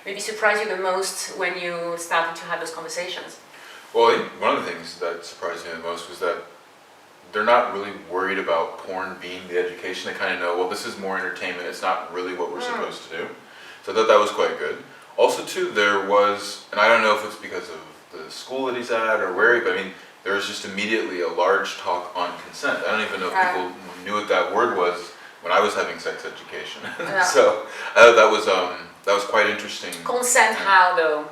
maybe surprised you the most when you started to have those conversations? Well, I think one of the things that surprised me the most was that they're not really worried about porn being the education. They kind of know, well, this is more entertainment. It's not really what we're supposed to do. So I thought that was quite good. Also, too, there was, and I don't know if it's because of the school that he's at or where, but I mean, there was just immediately a large talk on consent. I don't even know if people knew what that word was when I was having sex education. So I thought that was quite interesting. Consent how though?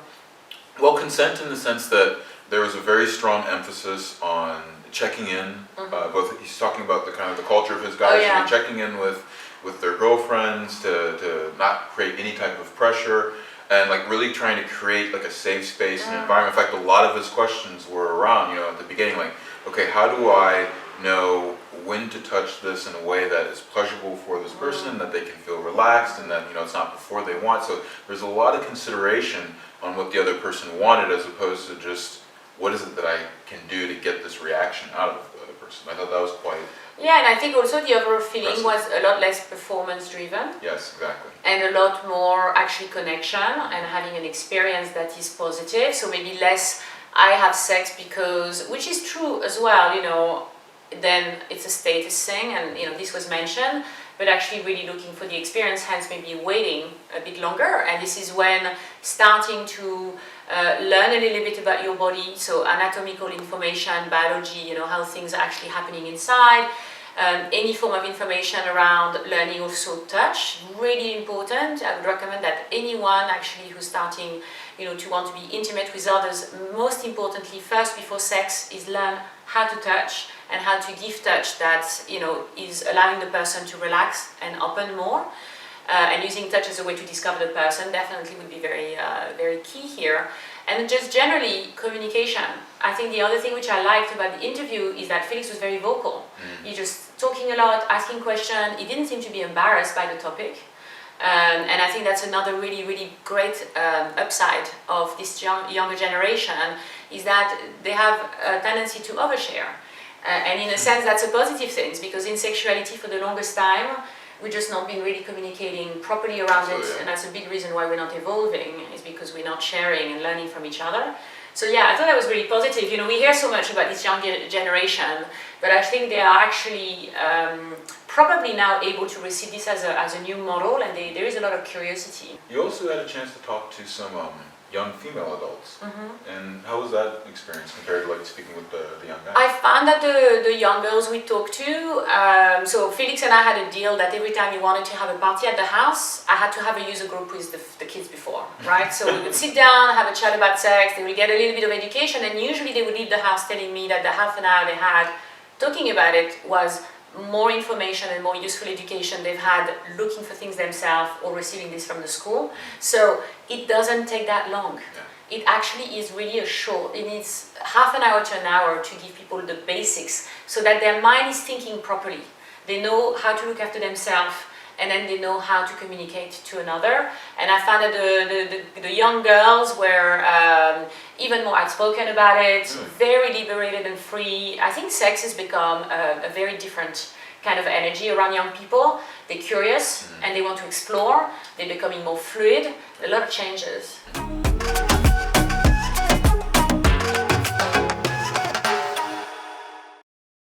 Well, consent in the sense that there was a very strong emphasis on checking in. Both he's talking about the kind of the culture of his guys, checking in with their girlfriends to not create any type of pressure, and like really trying to create like a safe space and environment. In fact, a lot of his questions were around, at the beginning, like, okay, how do I know when to touch this in a way that is pleasurable for this person, that they can feel relaxed, and that it's not before they want. So there's a lot of consideration on what the other person wanted, as opposed to just what is it that I can do to get this reaction out of the other person. I thought that was quite... Yeah, and I think also the overall feeling was a lot less performance driven. Yes, exactly. And a lot more actually connection and having an experience that is positive. So maybe less, I have sex because, which is true as well, then it's a status thing, and this was mentioned, but actually really looking for the experience, hence maybe waiting a bit longer. And this is when starting to learn a little bit about your body, so anatomical information, biology, how things are actually happening inside, any form of information around learning also touch, really important. I would recommend that anyone actually who's starting to want to be intimate with others, most importantly, first before sex, is learn how to touch and how to give touch that is allowing the person to relax and open more. And using touch as a way to discover the person definitely would be very, very key here. And just generally, communication. I think the other thing which I liked about the interview is that Felix was very vocal. He just talking a lot, asking questions. He didn't seem to be embarrassed by the topic. And I think that's another really, really great upside of this younger generation, is that they have a tendency to overshare. And in a sense, that's a positive thing, because in sexuality for the longest time, we've just not been really communicating properly around it, and that's a big reason why we're not evolving, is because we're not sharing and learning from each other. So yeah, I thought that was really positive. We hear so much about this young generation, but I think they are actually probably now able to receive this as a new model, and there is a lot of curiosity. You also had a chance to talk to some young female adults, and how was that experience compared to like speaking with the young guys? I found that the young girls we talked to, so Felix and I had a deal that every time we wanted to have a party at the house, I had to have a user group with the kids before, right? So we would sit down, have a chat about sex, they would get a little bit of education, and usually they would leave the house telling me that the half an hour they had talking about it was more information and more useful education they've had looking for things themselves or receiving this from the school. So it doesn't take that long. It actually is really a short, it needs half an hour to an hour to give people the basics so that their mind is thinking properly. They know how to look after themselves, and then they know how to communicate to another. And I found that the young girls were even more outspoken about it, very liberated and free. I think sex has become a very different kind of energy around young people. They're curious and they want to explore. They're becoming more fluid. A lot of changes.